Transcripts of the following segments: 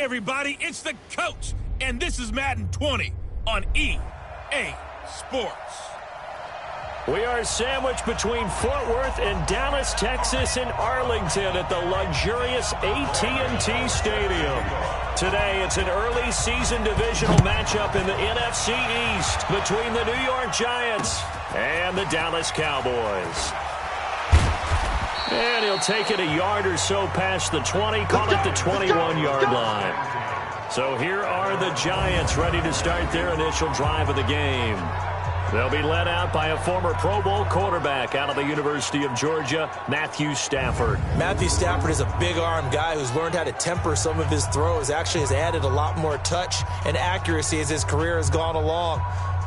everybody, it's the coach, and this is Madden 20 on EA Sports. We are sandwiched between Fort Worth and Dallas, Texas, and Arlington at the luxurious AT&T Stadium. Today, it's an early season divisional matchup in the NFC East between the New York Giants and the Dallas Cowboys. And he'll take it a yard or so past the 20, call it the 21-yard line. So here are the Giants ready to start their initial drive of the game. They'll be led out by a former Pro Bowl quarterback out of the University of Georgia, Matthew Stafford. Matthew Stafford is a big-arm guy who's learned how to temper some of his throws. Actually has added a lot more touch and accuracy as his career has gone along.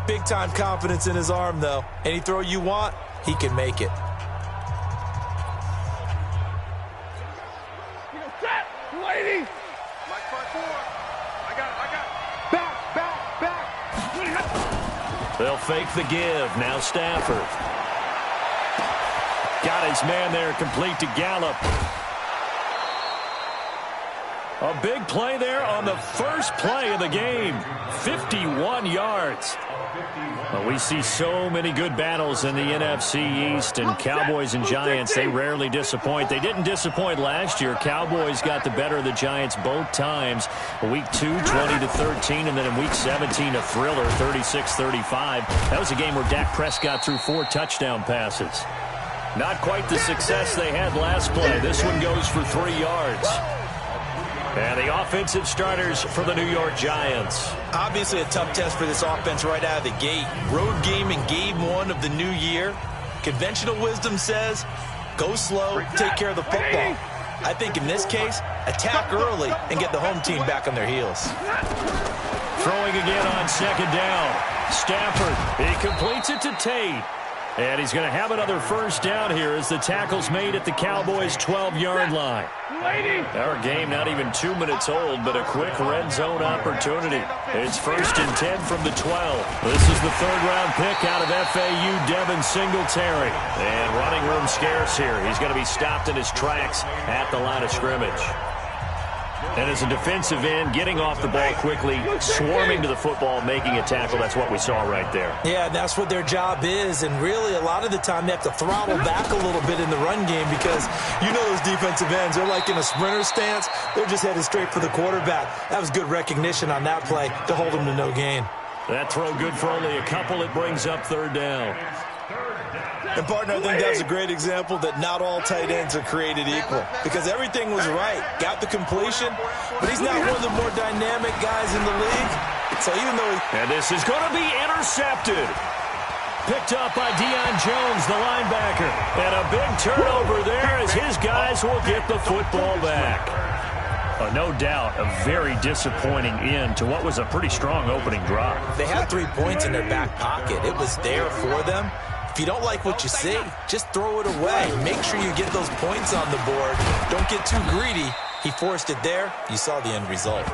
Big-time confidence in his arm, though. Any throw you want, he can make it. Lady! My front four. I got it. Back. They'll fake the give. Now Stafford. Got his man there, complete to Gallup. A big play there on the first play of the game. 51 yards. Well, we see so many good battles in the NFC East, and Cowboys and Giants, they rarely disappoint. They didn't disappoint last year. Cowboys got the better of the Giants both times. Week 2, 20-13, and then in Week 17, a thriller, 36-35. That was a game where Dak Prescott threw 4 touchdown passes. Not quite the success they had last play. This one goes for 3 yards. And the offensive starters for the New York Giants. Obviously a tough test for this offense right out of the gate. Road game in game 1 of the new year. Conventional wisdom says, go slow, take care of the football. I think in this case, attack early and get the home team back on their heels. Throwing again on second down. Stafford, he completes it to Tate. And he's going to have another first down here as the tackle's made at the Cowboys' 12-yard line. Our game not even 2 minutes old, but a quick red zone opportunity. It's 1st and 10 from the 12. This is the 3rd-round pick out of FAU, Devin Singletary. And running room scarce here. He's going to be stopped in his tracks at the line of scrimmage. And as a defensive end, getting off the ball quickly, swarming to the football, making a tackle, that's what we saw right there. Yeah, that's what their job is, and really a lot of the time they have to throttle back a little bit in the run game because you know those defensive ends, they're like in a sprinter stance. They're just headed straight for the quarterback. That was good recognition on that play to hold them to no gain. That throw good for only a couple. It brings up 3rd down. And, partner, I think that's a great example that not all tight ends are created equal because everything was right. Got the completion, but he's not one of the more dynamic guys in the league. So even though And this is going to be intercepted. Picked up by Deion Jones, the linebacker. And a big turnover there as his guys will get the football back. No doubt a very disappointing end to what was a pretty strong opening drive. They had 3 points in their back pocket. It was there for them. If you don't like what you see, just throw it away. Make sure you get those points on the board. Don't get too greedy. He forced it there. You saw the end result.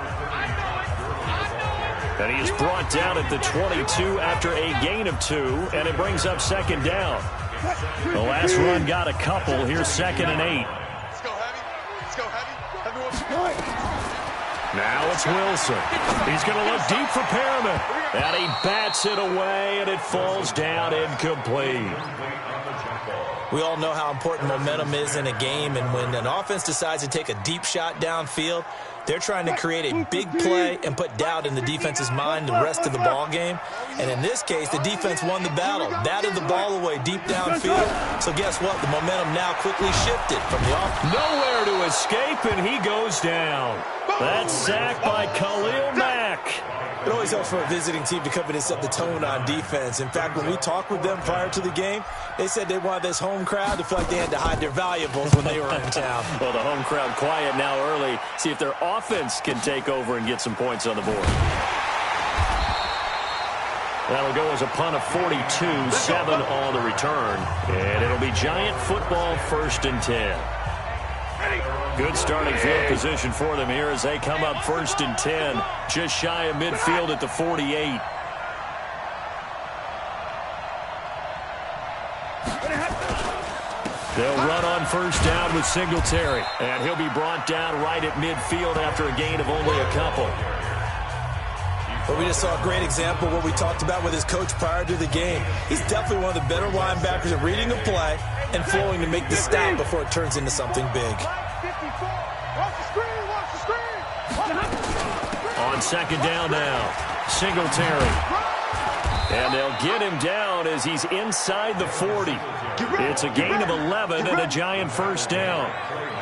And he is brought down at the 22 after a gain of 2, and it brings up 2nd down. The last run got a couple. Here's 2nd and 8. Let's go heavy. Let's go heavy. Now it's Wilson. He's going to look deep for Perriman. And he bats it away, and it falls down incomplete. We all know how important momentum is in a game, and when an offense decides to take a deep shot downfield, they're trying to create a big play and put doubt in the defense's mind the rest of the ball game. And in this case, the defense won the battle, batted the ball away deep downfield. So guess what? The momentum now quickly shifted from the offense. Nowhere to escape, and he goes down. That's sacked by Khalil Mack. It always helps for a visiting team to come in and set the tone on defense. In fact, when we talked with them prior to the game, they said they wanted this home crowd to feel like they had to hide their valuables when they were in town. Well, the home crowd quiet now early. See if their offense can take over and get some points on the board. That'll go as a punt of 42, 7 on the return. And it'll be Giant football 1st and 10. Good starting field position for them here as they come up 1st and 10, just shy of midfield at the 48. They'll run on first down with Singletary. And he'll be brought down right at midfield after a gain of only a couple. But we just saw a great example of what we talked about with his coach prior to the game. He's definitely one of the better linebackers at reading the play and flowing to make the stop before it turns into something big. On second down now, Singletary. And they'll get him down as he's inside the 40. It's a gain of 11 and a giant first down.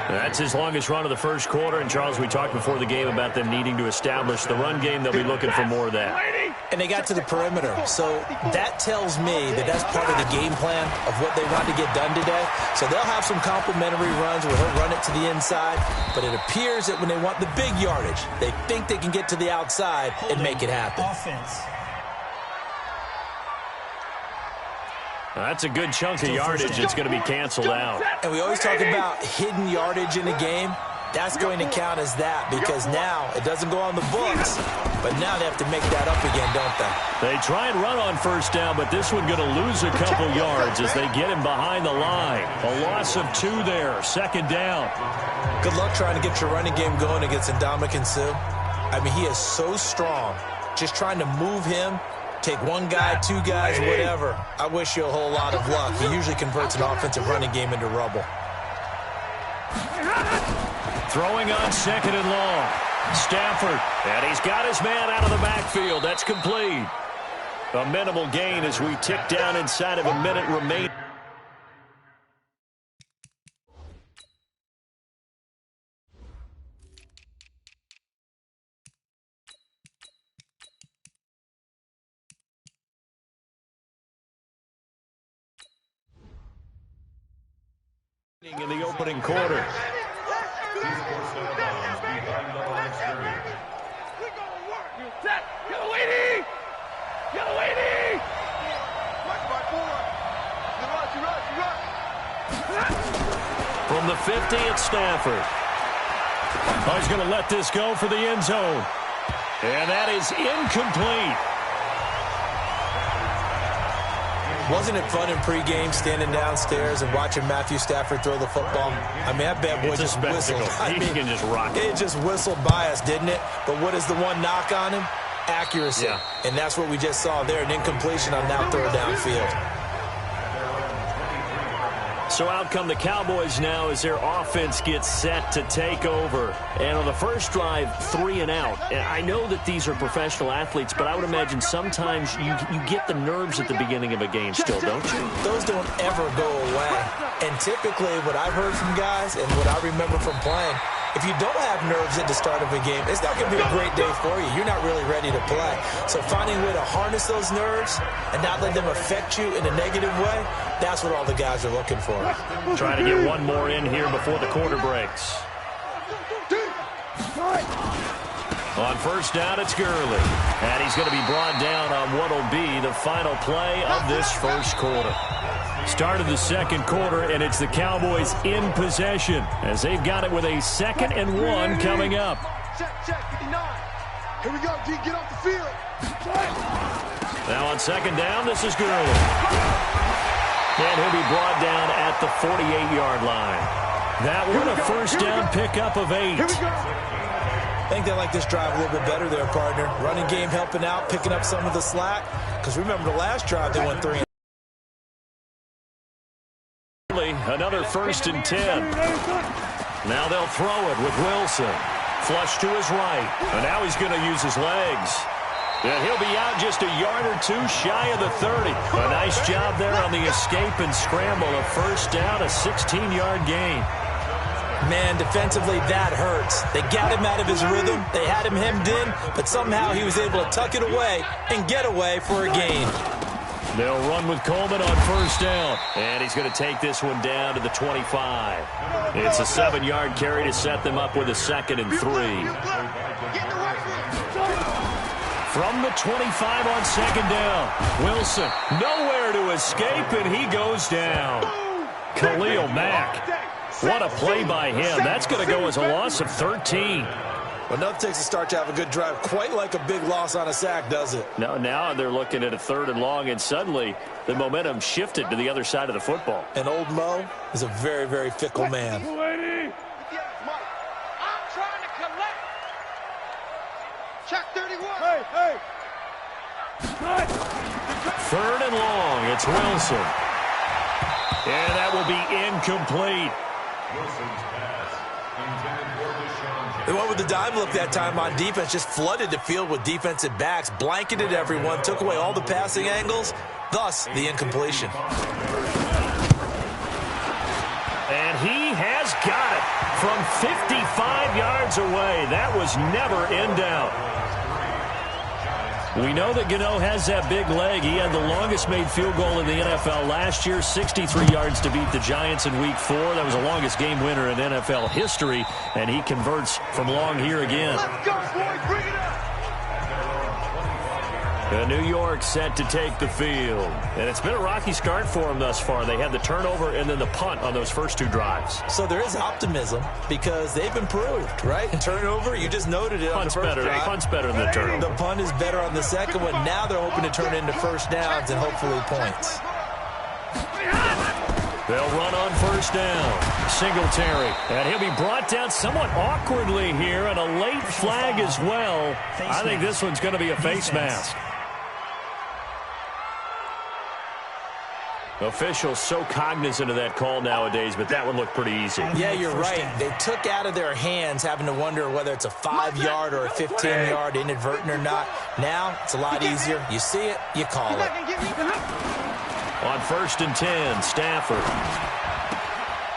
That's his longest run of the first quarter. And, Charles, we talked before the game about them needing to establish the run game. They'll be looking for more of that. And they got to the perimeter. So that tells me that that's part of the game plan of what they want to get done today. So they'll have some complementary runs where he'll run it to the inside. But it appears that when they want the big yardage, they think they can get to the outside and make it happen. That's a good chunk of yardage that's going to be canceled out. And we always talk about hidden yardage in a game. That's going to count as that because now it doesn't go on the books, but now they have to make that up again, don't they? They try and run on first down, but this one going to lose a couple yards as they get him behind the line. A loss of 2 there, second down. Good luck trying to get your running game going against Ndamukong Suh. I mean, he is so strong. Just trying to move him, take one guy, 2 guys, whatever. I wish you a whole lot of luck. He usually converts an offensive running game into rubble. Throwing on second and long. Stafford, and he's got his man out of the backfield. That's complete. A minimal gain as we tick down inside of a minute remaining. In the opening quarter. From the 50, it's Stafford. Oh, he's going to let this go for the end zone. And that is incomplete. Wasn't it fun in pregame standing downstairs and watching Matthew Stafford throw the football? I mean, that bad boy just whistled. He can just rock it. It just whistled by us, didn't it? But what is the one knock on him? Accuracy. Yeah. And that's what we just saw there, an incompletion on that throw downfield. So out come the Cowboys now as their offense gets set to take over. And on the first drive, 3 and out. And I know that these are professional athletes, but I would imagine sometimes you get the nerves at the beginning of a game still, don't you? Those don't ever go away. And typically what I've heard from guys and what I remember from playing, if you don't have nerves at the start of a game, it's not going to be a great day for you. You're not really ready to play. So finding a way to harness those nerves and not let them affect you in a negative way, that's what all the guys are looking for. Trying to get one more in here before the quarter breaks. On first down, it's Gurley. And he's going to be brought down on what will be the final play of this first quarter. Start of the second quarter, and it's the Cowboys in possession as they've got it with a 2nd and 1 coming up. Check, 59. Here we go, G, get off the field. Now on second down, this is Gurley. And he'll be brought down at the 48-yard line. That one a first down pickup of 8. I think they like this drive a little bit better there, partner. Running game helping out, picking up some of the slack. Because remember the last drive, they went 3. Another 1st and 10. Now they'll throw it with Wilson. Flush to his right. And now he's going to use his legs. And he'll be out just a yard or 2 shy of the 30. A nice job there on the escape and scramble. A first down, a 16-yard gain. Man, defensively, that hurts. They got him out of his rhythm. They had him hemmed in, but somehow he was able to tuck it away and get away for a gain. They'll run with Coleman on first down. And he's going to take this one down to the 25. It's a 7-yard carry to set them up with a 2nd and 3. From the 25 on second down. Wilson, nowhere to escape, and he goes down. Khalil Mack. What a play by him. That's going to go as a loss of 13. Well, nothing takes a start to have a good drive, quite like a big loss on a sack, does it? No, now they're looking at a 3rd and long, and suddenly the momentum shifted to the other side of the football. And old Mo is a very, very fickle man. I'm trying to collect. Check 31. Hey. 3rd and long, it's Wilson. And that will be incomplete. They went with the dime look that time on defense, just flooded the field with defensive backs, blanketed everyone, took away all the passing angles, thus the incompletion. And he has got it from 55 yards away. That was never in doubt. We know that Gano has that big leg. He had the longest made field goal in the NFL last year, 63 yards to beat the Giants in Week 4. That was the longest game winner in NFL history, and he converts from long here again. Let's go, boys. Bring it up. New York set to take the field. And it's been a rocky start for them thus far. They had the turnover and then the punt on those first 2 drives. So there is optimism because they've improved, right? Turnover, you just noted it on the first drive. Punt's better than the turnover. The punt is better on the second one. Now they're hoping to turn into first downs and hopefully points. They'll run on first down. Singletary. And he'll be brought down somewhat awkwardly here, and a late flag as well. I think this one's going to be a face mask. Officials so cognizant of that call nowadays, but that one looked pretty easy. Yeah, you're right. They took out of their hands having to wonder whether it's a 5-yard or a 15-yard inadvertent or not. Now, it's a lot easier. You see it, you call it. On 1st and 10, Stafford.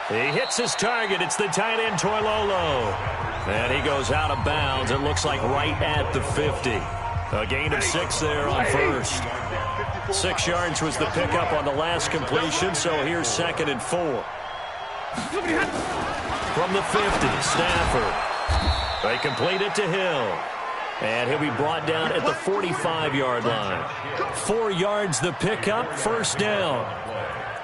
He hits his target. It's the tight end, Toilolo. And he goes out of bounds. It looks like right at the 50. A gain of 6 there on first. 6 yards was the pickup on the last completion, so here's 2nd and 4. From the 50, Stafford. They complete it to Hill. And he'll be brought down at the 45-yard line. 4 yards the pickup, first down.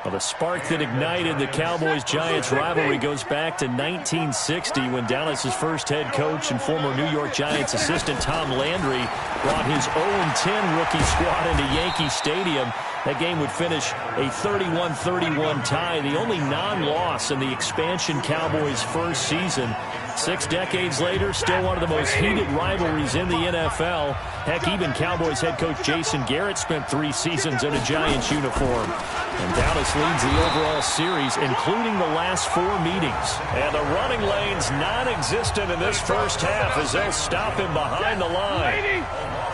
Well, the spark that ignited the Cowboys-Giants rivalry goes back to 1960 when Dallas's first head coach and former New York Giants assistant Tom Landry brought his 0-10 rookie squad into Yankee Stadium. That game would finish a 31-31 tie, the only non-loss in the expansion Cowboys' first season. 6 decades later, still one of the most heated rivalries in the NFL. Heck, even Cowboys head coach Jason Garrett spent 3 seasons in a Giants uniform. And Dallas leads the overall series, including the last 4 meetings. And the running lane's non-existent in this first half as they'll stop him behind the line.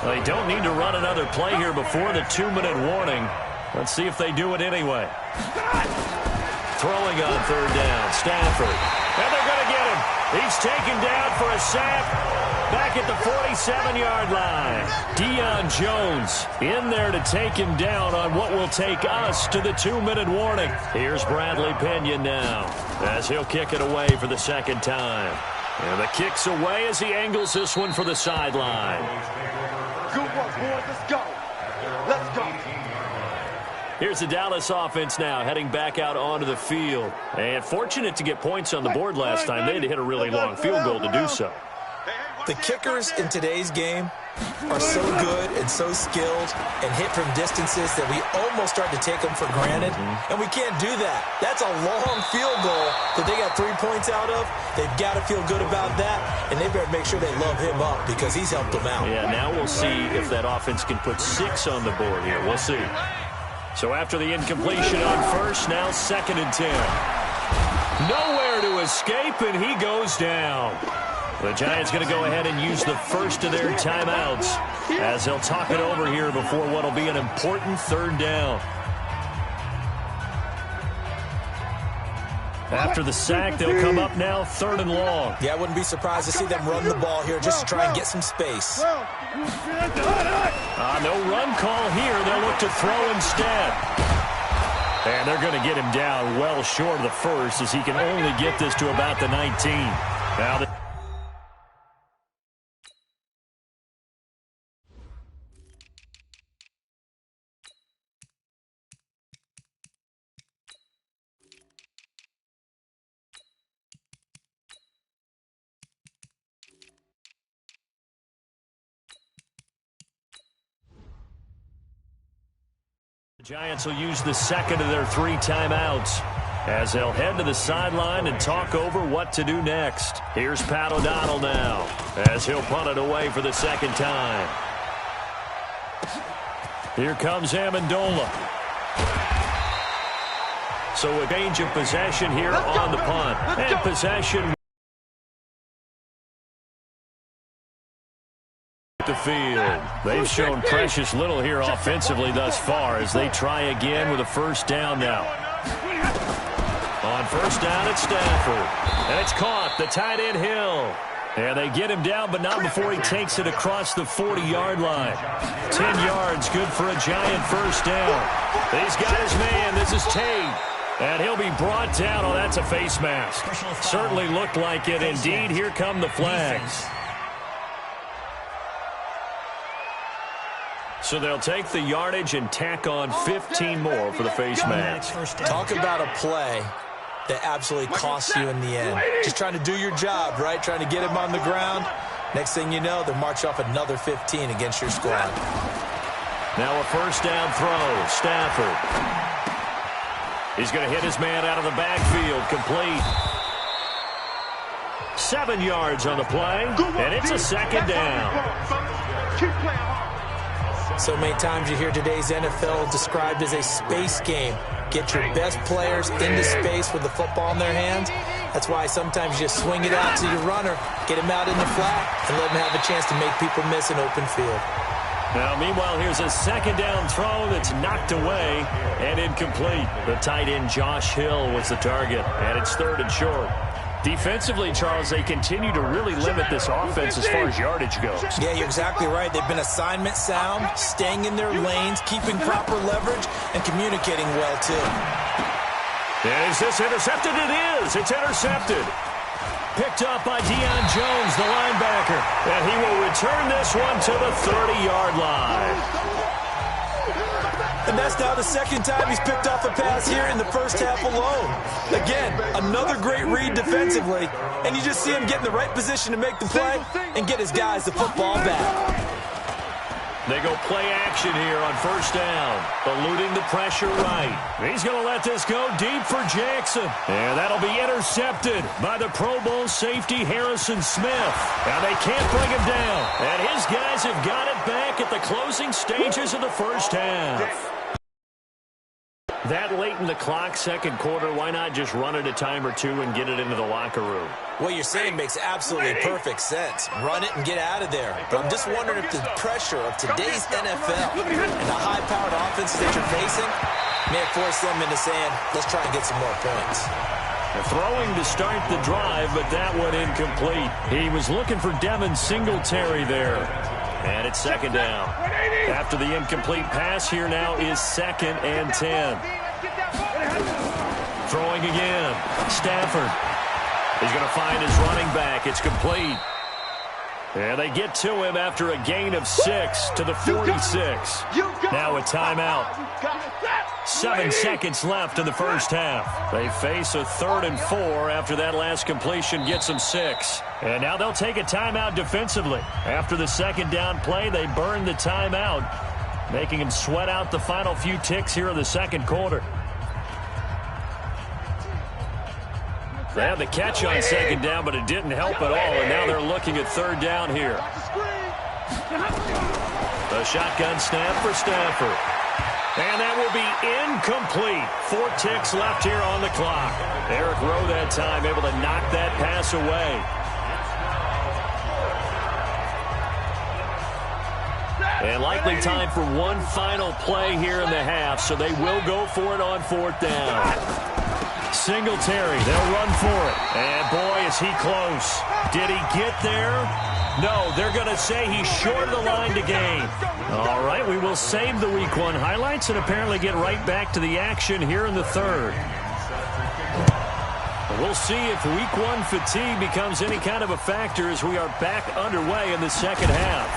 They don't need to run another play here before the 2-minute warning. Let's see if they do it anyway. Throwing on 3rd down, Stafford. And they're going to get him. He's taken down for a sack back at the 47-yard line. Deion Jones in there to take him down on what will take us to the 2-minute warning. Here's Bradley Pinion now as he'll kick it away for the 2nd time. And the kick's away as he angles this one for the sideline. Good work, boys. Let's go. Let's go. Here's the Dallas offense now heading back out onto the field. And fortunate to get points on the board last time. They had to hit a really long field goal to do so. The kickers in today's game are so good and so skilled and hit from distances that we almost start to take them for granted. And we can't do that. That's a long field goal that they got 3 points out of. They've got to feel good about that, and they better make sure they love him up because he's helped them out. Yeah, now we'll see if that offense can put 6 on the board here. We'll see. So after the incompletion on first, now 2nd and 10. Nowhere to escape, and he goes down. The Giants going to go ahead and use the first of their timeouts as they'll talk it over here before what will be an important 3rd down. After the sack, they'll come up now 3rd and long. Yeah, I wouldn't be surprised to see them run the ball here just to try and get some space. No run call here. They'll look to throw instead. And they're going to get him down well short of the first as he can only get this to about the 19. Now the Giants will use the second of their 3 timeouts as they'll head to the sideline and talk over what to do next. Here's Pat O'Donnell now as he'll punt it away for the second time. Here comes Amendola. So a change of possession here on the punt. And possession the field. They've shown precious little here offensively thus far as they try again with a first down now. On first down, it's Stafford. And it's caught. The tight end Hill. And they get him down, but not before he takes it across the 40-yard line. 10 yards, good for a Giant first down. He's got his man. This is Tate. And he'll be brought down. Oh, that's a face mask. Certainly looked like it. Indeed, here come the flags. So they'll take the yardage and tack on 15 more for the face mask. Talk about a play that absolutely costs you in the end. Just trying to do your job, right? Trying to get him on the ground. Next thing you know, they'll march off another 15 against your squad. Now a first down throw. Stafford. He's going to hit his man out of the backfield. Complete. 7 yards on the play, and it's a second down. So many times you hear today's NFL described as a space game. Get your best players into space with the football in their hands. That's why sometimes you just swing it out to your runner, get him out in the flat, and let him have a chance to make people miss an open field. Now, meanwhile, here's a second down throw that's knocked away and incomplete. The tight end Josh Hill was the target, and it's 3rd and short. Defensively, Charles, they continue to really limit this offense as far as yardage goes. Yeah, you're exactly right. They've been assignment sound, staying in their lanes, keeping proper leverage, and communicating well, too. Is this intercepted? It is. It's intercepted. Picked up by Deion Jones, the linebacker. And he will return this one to the 30-yard line. And that's now the second time he's picked off a pass here in the first half alone. Again, another great read defensively, and you just see him get in the right position to make the play and get his guys the football back. They go play action here on first down, eluding the pressure right. He's going to let this go deep for Jackson. And that'll be intercepted by the Pro Bowl safety Harrison Smith. Now they can't bring him down. And his guys have got it back at the closing stages of the first half. That late in the clock, second quarter, why not just run it a time or two and get it into the locker room? What you're saying makes absolutely perfect sense. Run it and get out of there. But I'm just wondering if the pressure of today's NFL and the high-powered offenses that you're facing may have forced them into saying, let's try and get some more points. Throwing to start the drive, but that one incomplete. He was looking for Devin Singletary there. And it's second down. After the incomplete pass, here now is 2nd and 10. Throwing again. Stafford. He's going to find his running back. It's complete. And they get to him after a gain of 6 to the 46. Now a timeout. 7 seconds left in the first half. They face a 3rd and 4 after that last completion gets them 6. And now they'll take a timeout defensively. After the second down play, they burn the timeout, making them sweat out the final few ticks here in the second quarter. They had the catch on second down, but it didn't help at all, and now they're looking at third down here. The shotgun snap for Stafford. And that will be incomplete. 4 ticks left here on the clock. Eric Rowe that time able to knock that pass away. And likely time for one final play here in the half, so they will go for it on 4th down. Singletary, they'll run for it. And boy, is he close. Did he get there? No, they're going to say he's short of the line to gain. All right, we will save the Week 1 highlights and apparently get right back to the action here in the third. We'll see if Week 1 fatigue becomes any kind of a factor as we are back underway in the second half.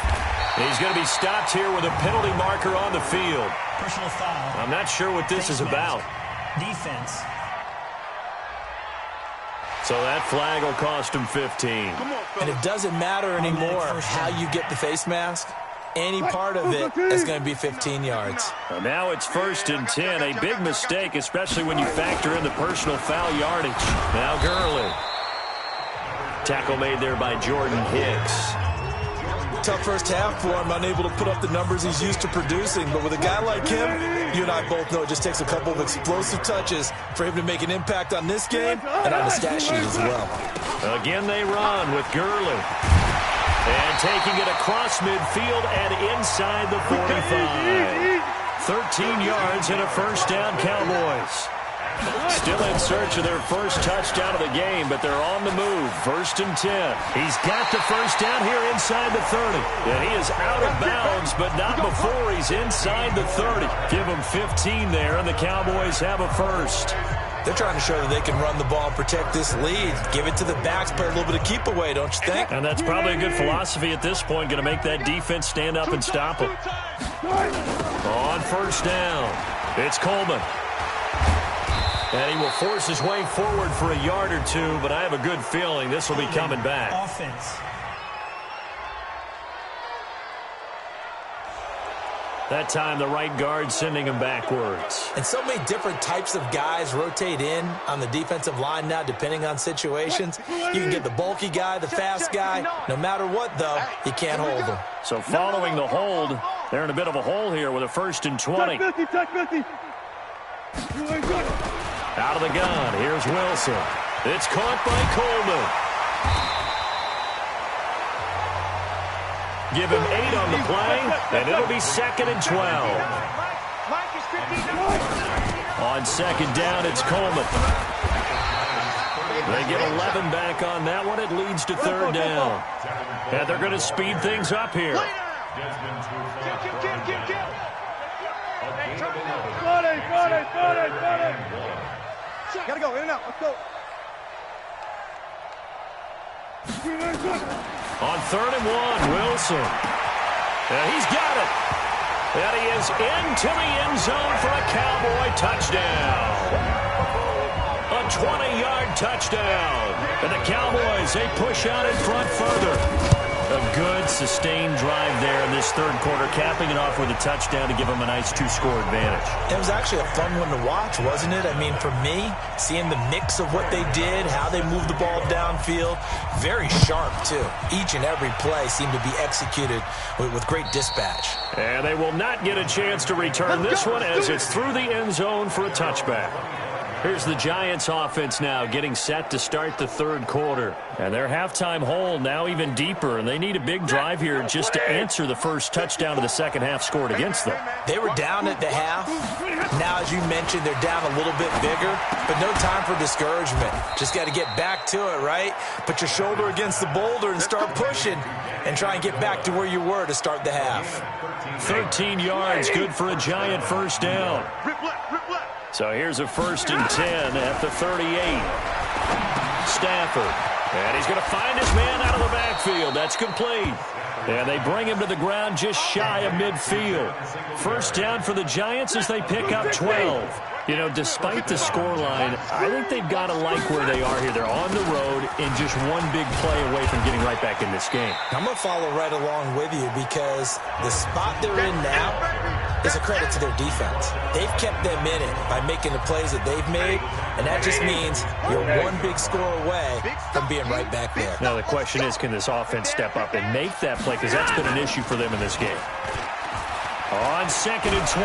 He's going to be stopped here with a penalty marker on the field. Personal foul. I'm not sure what this is about. Defense. So that flag will cost him 15. And it doesn't matter anymore how you get the face mask. any part of it that's going to be 15 yards. Well, now it's 1st and 10. A big mistake, especially when you factor in the personal foul yardage. Now Gurley. Tackle made there by Jordan Hicks. Tough first half for him, unable to put up the numbers he's used to producing. But with a guy like him, you and I both know it just takes a couple of explosive touches for him to make an impact on this game and on the stat sheet as well. Again, they run with Gurley. And taking it across midfield and inside the 45. 13 yards and a first down, Cowboys. Still in search of their first touchdown of the game, but they're on the move. 1st and 10. He's got the first down here inside the 30. And he is out of bounds, but not before he's inside the 30. Give him 15 there, and the Cowboys have a first. They're trying to show that they can run the ball and protect this lead. Give it to the backs, play a little bit of keep away, don't you think? And that's probably a good philosophy at this point, going to make that defense stand up and stop him. On first down, it's Coleman. And he will force his way forward for a yard or two, but I have a good feeling this will be coming back. Offense. That time, the right guard sending him backwards. And so many different types of guys rotate in on the defensive line now, depending on situations. You can get the bulky guy, the fast guy. No matter what, though, you can't hold them. So following the hold, they're in a bit of a hole here with a 1st and 20. Out of the gun, here's Wilson. It's caught by Coleman. Give him 8 on the play, and it'll be 2nd and 12. On 2nd down, it's Coleman. They get 11 back on that one. It leads to 3rd down. And they're going to speed things up here. Gotta go, in and out, let's go. On 3rd and 1, Wilson. And he's got it. And he is into the end zone for a Cowboy touchdown. A 20-yard touchdown. And the Cowboys, they push out in front further. A good, sustained drive there in this 3rd quarter, capping it off with a touchdown to give them a nice 2-score advantage. It was actually a fun one to watch, wasn't it? I mean, for me, seeing the mix of what they did, how they moved the ball downfield, very sharp, too. Each and every play seemed to be executed with great dispatch. And they will not get a chance to return this one as it's through the end zone for a touchback. Here's the Giants offense now getting set to start the 3rd quarter. And their halftime hole now even deeper, and they need a big drive here just to answer the first touchdown of the second half scored against them. They were down at the half. Now, as you mentioned, they're down a little bit bigger, but no time for discouragement. Just got to get back to it, right? Put your shoulder against the boulder and start pushing and try and get back to where you were to start the half. 13 yards, good for a Giant first down. So here's a 1st and 10 at the 38. Stafford. And he's going to find his man out of the backfield. That's complete. And they bring him to the ground just shy of midfield. First down for the Giants as they pick up 12. You know, despite the scoreline, I think they've got to like where they are here. They're on the road and just one big play away from getting right back in this game. I'm going to follow right along with you because the spot they're in now is a credit to their defense. They've kept them in it by making the plays that they've made, and that just means you're one big score away from being right back there. Now the question is, can this offense step up and make that play? Because that's been an issue for them in this game. On 2nd and 12,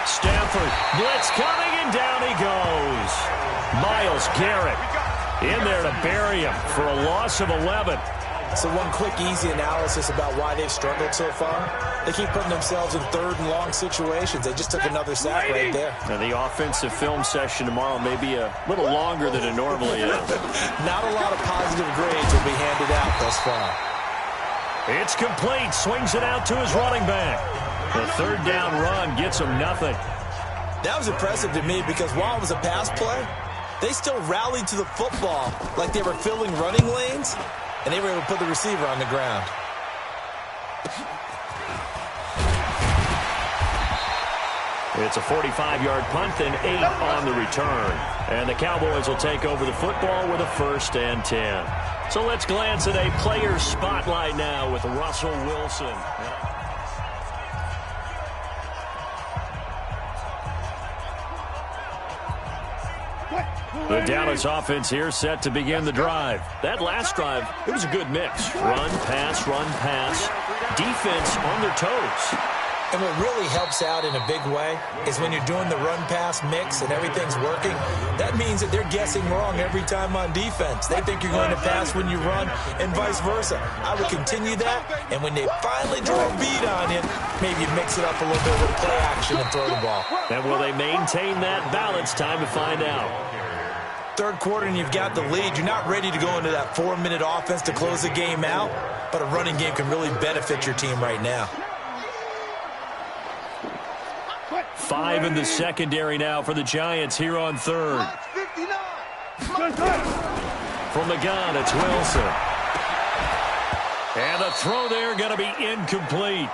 Stafford, blitz coming, and down he goes. Myles Garrett in there to bury him for a loss of 11. So one quick, easy analysis about why they've struggled so far. They keep putting themselves in 3rd and long situations. They just took another sack right there. Now the offensive film session tomorrow may be a little longer than it normally is. Not a lot of positive grades will be handed out thus far. It's complete. Swings it out to his running back. The 3rd down run gets him nothing. That was impressive to me because while it was a pass play, they still rallied to the football like they were filling running lanes, and they were able to put the receiver on the ground. It's a 45-yard punt and 8 on the return. And the Cowboys will take over the football with a 1st and 10. So let's glance at a player spotlight now with Russell Wilson. The Dallas offense here set to begin the drive. That last drive, it was a good mix. Run, pass, defense on their toes. And what really helps out in a big way is when you're doing the run-pass mix and everything's working, that means that they're guessing wrong every time on defense. They think you're going to pass when you run and vice versa. I would continue that, and when they finally draw a beat on you, maybe you mix it up a little bit with play action and throw the ball. And will they maintain that balance? Time to find out. Third quarter and you've got the lead. You're not ready to go into that 4-minute offense to close the game out, but a running game can really benefit your team right now. 5 in the secondary now for the Giants here on third. From the gun, it's Wilson. And the throw there going to be incomplete.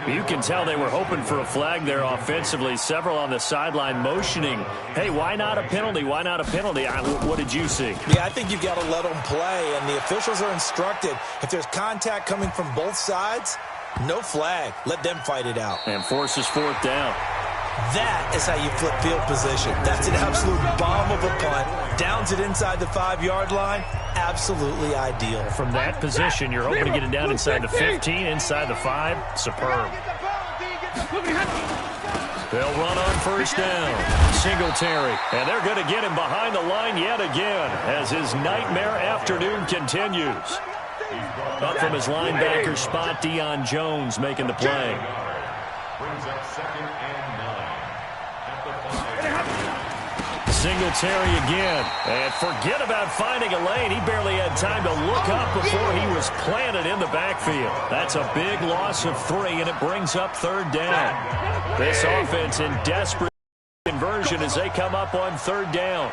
You can tell they were hoping for a flag there offensively. Several on the sideline motioning. Hey, why not a penalty? Why not a penalty? What did you see? Yeah, I think you've got to let them play, and the officials are instructed. If there's contact coming from both sides, no flag. Let them fight it out. And forces fourth down. That is how you flip field position. That's an absolute bomb of a punt. Downs it inside the 5-yard line. Absolutely ideal. From that position, you're hoping to get it down inside the 15, inside the 5. Superb. They'll run on first down. Singletary. And they're going to get him behind the line yet again as his nightmare afternoon continues. Up from his linebacker spot, Deion Jones making the play. Singletary again. And forget about finding a lane. He barely had time to look up before he was planted in the backfield. That's a big loss of 3, and it brings up third down. This offense in desperate conversion as they come up on third down.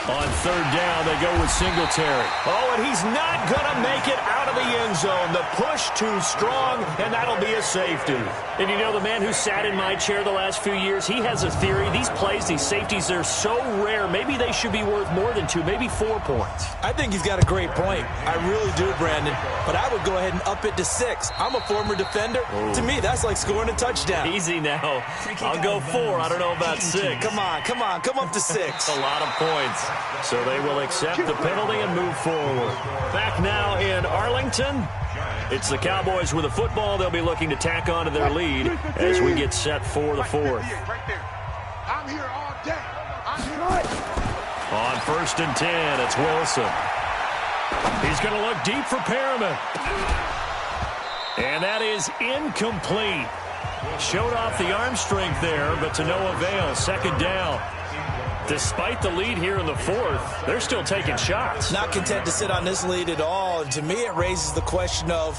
On third down, they go with Singletary. Oh, and he's not going to make it out of the end zone. The push too strong, and that'll be a safety. And you know, the man who sat in my chair the last few years, he has a theory. These plays, these safeties, they're so rare. Maybe they should be worth more than 2, maybe 4 points. I think he's got a great point. I really do, Brandon. But I would go ahead and up it to 6. I'm a former defender. Ooh. To me, that's like scoring a touchdown. Easy now. I'll go 4. I don't know about 6. Come on. Come up to 6. A lot of points. So they will accept the penalty and move forward. Back now in Arlington. It's the Cowboys with the football. They'll be looking to tack on to their lead as we get set for the 4th. I'm here all day. On 1st and 10, it's Wilson. He's going to look deep for Perriman. And that is incomplete. Showed off the arm strength there, but to no avail. Second down. Despite the lead here in the 4th, they're still taking shots. Not content to sit on this lead at all. And to me, it raises the question of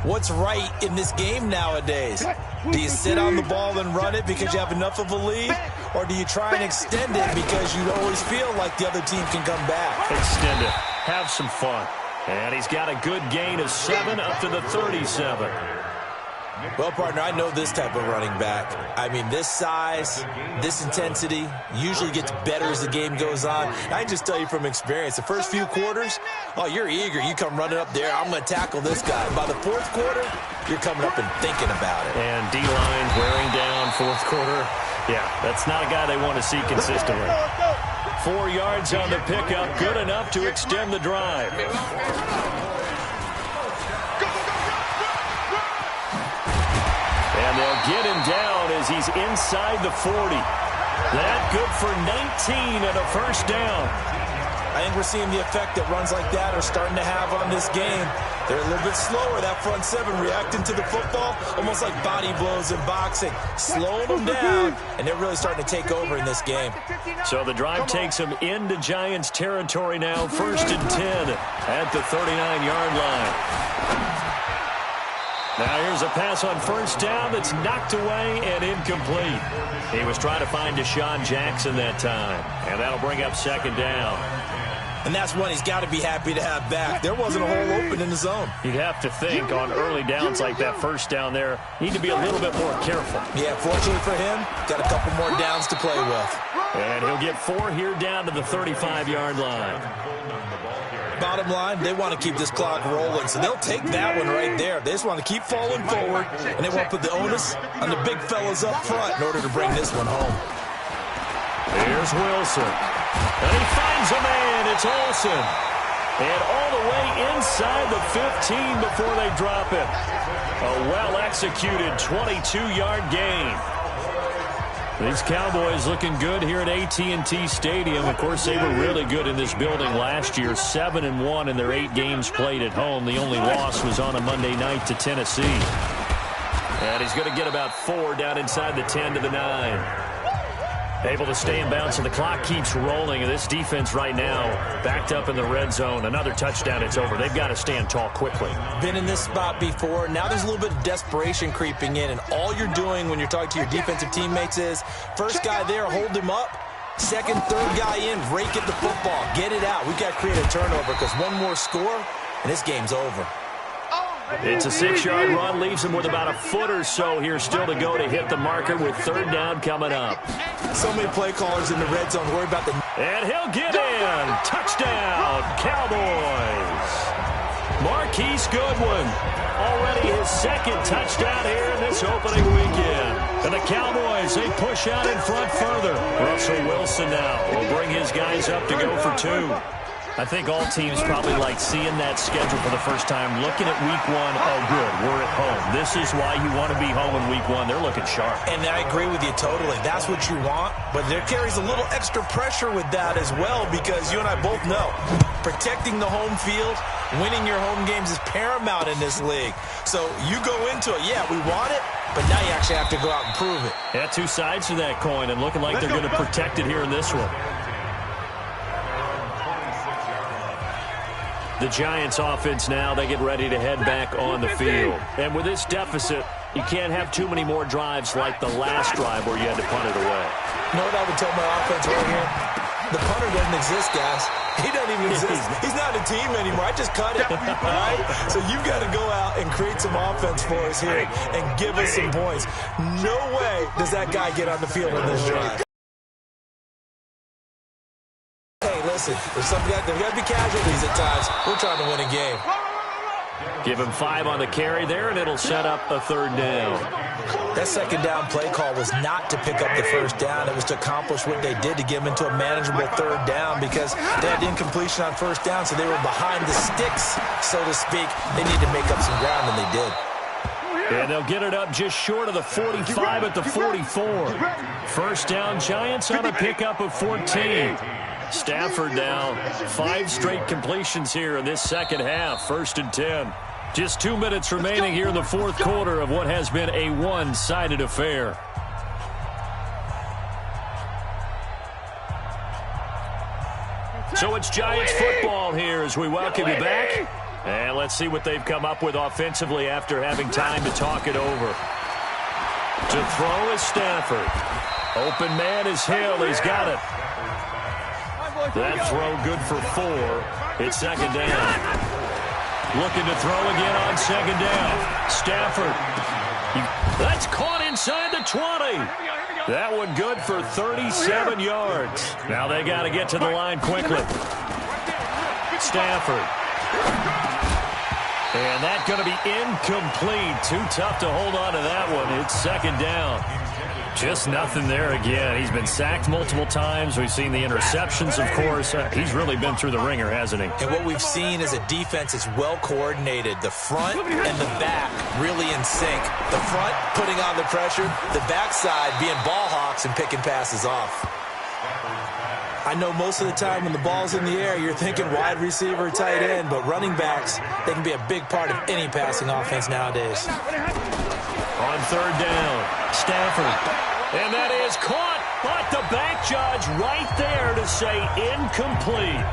what's right in this game nowadays. Do you sit on the ball and run it because you have enough of a lead? Or do you try and extend it because you always feel like the other team can come back? Extend it. Have some fun. And he's got a good gain of 7 up to the 37. Well, partner, I know this type of running back. I mean, this size, this intensity usually gets better as the game goes on. I can just tell you from experience, the first few quarters, oh, you're eager. You come running up there, I'm going to tackle this guy. By the 4th quarter, you're coming up and thinking about it. And D-line wearing down 4th quarter. Yeah, that's not a guy they want to see consistently. 4 yards on the pickup, good enough to extend the drive. And they'll get him down as he's inside the 40. That good for 19 and a first down. I think we're seeing the effect that runs like that are starting to have on this game. They're a little bit slower, that front 7, reacting to the football, almost like body blows in boxing, slowing them down, and they're really starting to take over in this game. So the drive takes them into Giants territory now, 1st and 10 at the 39-yard line. Now here's a pass on first down that's knocked away and incomplete. He was trying to find Deshaun Jackson that time, and that'll bring up 2nd down. And that's one he's got to be happy to have back. There wasn't a hole open in the zone. You'd have to think on early downs like that first down there, need to be a little bit more careful. Yeah, fortunately for him, got a couple more downs to play with. And he'll get 4 here down to the 35-yard line. Bottom line, they want to keep this clock rolling, so they'll take that one right there. They just want to keep falling forward, and they want to put the onus on the big fellas up front in order to bring this one home. Here's Wilson. And he finds a man. It's Olsen. And all the way inside the 15 before they drop it. A well-executed 22-yard gain. These Cowboys looking good here at AT&T Stadium. Of course, they were really good in this building last year. 7-1 in their 8 games played at home. The only loss was on a Monday night to Tennessee. And he's going to get about 4 down inside the 10 to the 9. Able to stay in bounds, and the clock keeps rolling. And this defense right now backed up in the red zone. Another touchdown, it's over. They've got to stand tall quickly. Been in this spot before. Now there's a little bit of desperation creeping in, and all you're doing when you're talking to your defensive teammates is first guy there, hold him up. Second, third guy in, rake at the football. Get it out. We've got to create a turnover because one more score, and this game's over. It's a 6-yard run, leaves him with about a foot or so here still to go to hit the marker with third down coming up. So many play callers in the red zone worry about the... And he'll get in. Touchdown, Cowboys. Marquise Goodwin, already his second touchdown here in this opening weekend. And the Cowboys, they push out in front further. Russell Wilson now will bring his guys up to go for 2. I think all teams probably like seeing that schedule for the first time, looking at week 1. Oh, good, we're at home. This is why you want to be home in week 1. They're looking sharp. And I agree with you totally. That's what you want. But there carries a little extra pressure with that as well because you and I both know protecting the home field, winning your home games is paramount in this league. So you go into it, yeah, we want it, but now you actually have to go out and prove it. Yeah, 2 sides to that coin and looking like they're going to protect it here in this one. The Giants offense now, they get ready to head back on the field. And with this deficit, you can't have too many more drives like the last drive where you had to punt it away. You know what I would tell my offense right here? The punter doesn't exist, guys. He doesn't even exist. He's not a team anymore. I just cut it, all right? So you've got to go out and create some offense for us here and give us some points. No way does that guy get on the field on this drive. Listen, there's got to be casualties at times. We're trying to win a game. Give him 5 on the carry there, and it'll set up a third down. That second down play call was not to pick up the first down. It was to accomplish what they did to get them into a manageable third down because they had incompletion on first down, so they were behind the sticks, so to speak. They need to make up some ground, and they did. And they'll get it up just short of the 45 at the 44. First down, Giants on a pickup of 14. Stafford now, 5 straight completions here in this second half, 1st and 10. Just 2 minutes remaining here in the fourth quarter of what has been a one-sided affair. So it's Giants football here as we welcome you back. And let's see what they've come up with offensively after having time to talk it over. To throw is Stafford. Open man is Hill. He's got it. That throw good for 4. It's second down. Looking to throw again on second down. Stafford. That's caught inside the 20. That one good for 37 yards. Now they got to get to the line quickly. Stafford. And that's going to be incomplete. Too tough to hold on to that one. It's second down. Just nothing there again. He's been sacked multiple times. We've seen the interceptions, of course. He's really been through the ringer, hasn't he? And what we've seen is a defense that's well coordinated. The front and the back really in sync. The front putting on the pressure. The backside being ball hawks and picking passes off. I know most of the time when the ball's in the air, you're thinking wide receiver, tight end, but running backs, they can be a big part of any passing offense nowadays. On third down, Stafford. And that is caught, but the back judge right there to say incomplete.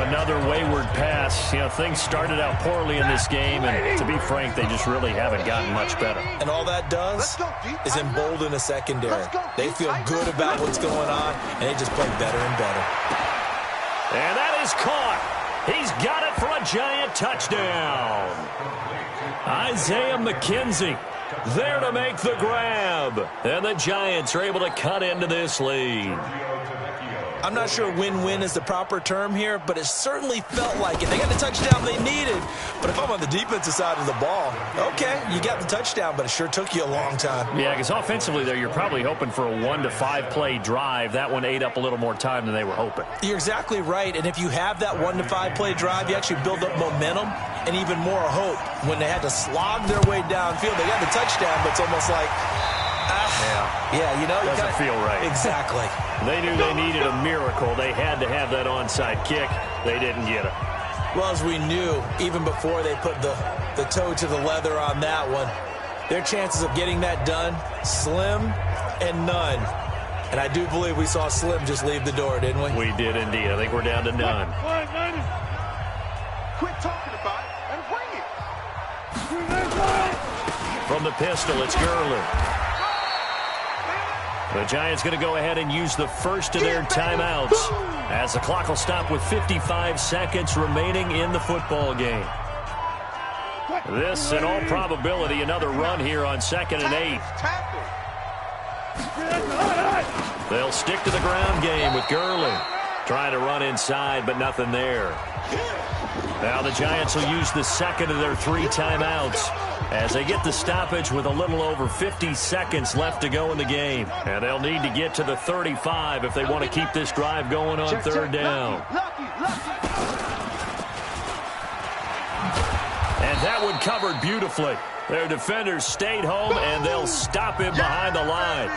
Another wayward pass. You know, things started out poorly in this game, and to be frank, they just really haven't gotten much better. And all that does is embolden a secondary. They feel good about what's going on, and they just play better and better. And that is caught. He's got it for a Giant touchdown. Isaiah McKenzie there to make the grab. And the Giants are able to cut into this lead. I'm not sure win-win is the proper term here, but it certainly felt like it. They got the touchdown they needed, but if I'm on the defensive side of the ball, okay, you got the touchdown, but it sure took you a long time. Yeah, because offensively there, you're probably hoping for a 1 to 5 play drive. That one ate up a little more time than they were hoping. You're exactly right, and if you have that 1 to 5 play drive, you actually build up momentum and even more hope. When they had to slog their way downfield, they got the touchdown, but it's almost like, yeah, you know, doesn't feel right. Exactly. They knew they needed a miracle. They had to have that onside kick. They didn't get it. Well, as we knew, even before they put the toe to the leather on that one, their chances of getting that done, slim and none. And I do believe we saw Slim just leave the door, didn't we? We did indeed. I think we're down to none. Quit talking about it and bring it. From the pistol, it's Gurley. The Giants going to go ahead and use the first of their timeouts as the clock will stop with 55 seconds remaining in the football game. This, in all probability, another run here on 2nd and 8. They'll stick to the ground game with Gurley. Trying to run inside, but nothing there. Now the Giants will use the second of their 3 timeouts as they get the stoppage with a little over 50 seconds left to go in the game. And they'll need to get to the 35 if they want to keep this drive going on 3rd down. And that one covered beautifully. Their defenders stayed home, and they'll stop him behind the line.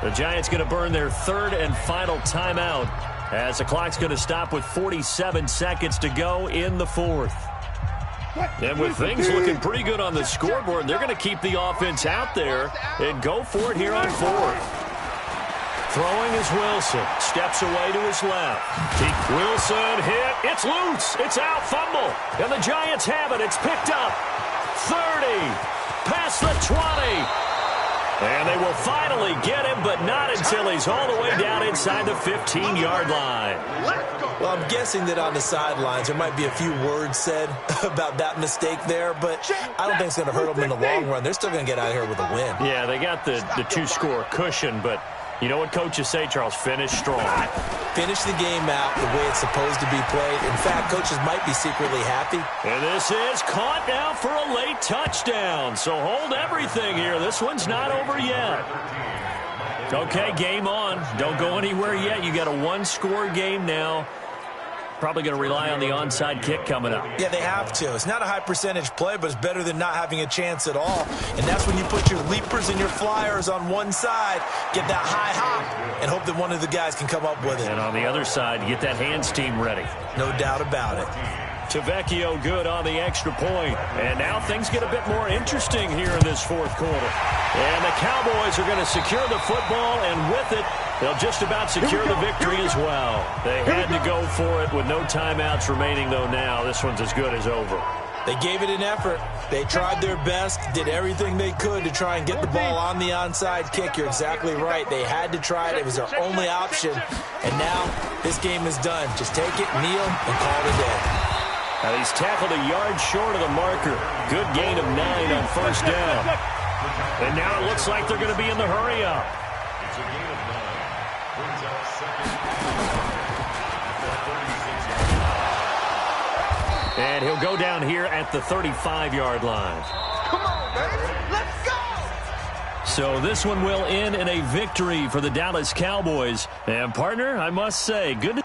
The Giants going to burn their 3rd and final timeout as the clock's going to stop with 47 seconds to go in the 4th. And with things looking pretty good on the scoreboard, they're going to keep the offense out there and go for it here on 4th. Throwing is Wilson. Steps away to his left. Wilson hit. It's loose. It's out. Fumble. And the Giants have it. It's picked up. 30. Past the 20. And they will finally get him, but not until he's all the way down inside the 15-yard line. Well, I'm guessing that on the sidelines there might be a few words said about that mistake there, but I don't think it's going to hurt them in the long run. They're still going to get out of here with a win. Yeah, they got the 2-score cushion, but you know what coaches say, Charles? Finish strong. Finish the game out the way it's supposed to be played. In fact, coaches might be secretly happy. And this is caught now for a late touchdown. So hold everything here. This one's not over yet. Okay, game on. Don't go anywhere yet. You got a 1-score game now. Probably going to rely on the onside kick coming up. Yeah, they have to. It's not a high percentage play, but it's better than not having a chance at all. And that's when you put your leapers and your flyers on one side, get that high hop, and hope that one of the guys can come up with it. And on the other side, get that hands team ready. No doubt about it. Tavecchio good on the extra point. And now things get a bit more interesting here in this 4th quarter. And the Cowboys are going to secure the football, and with it, they'll just about secure the victory as well. They had to go for it with no timeouts remaining, though now. This one's as good as over. They gave it an effort. They tried their best, did everything they could to try and get the ball on the onside kick. You're exactly right. They had to try it. It was their only option. And now this game is done. Just take it, kneel, and call it a day. Now he's tackled a yard short of the marker. Good gain of 9 on 1st down. And now it looks like they're going to be in the hurry-up. It's a gain of 9. Brings up 2nd. And he'll go down here at the 35-yard line. Come on, baby. Let's go. So this one will end in a victory for the Dallas Cowboys. And, partner, I must say, good to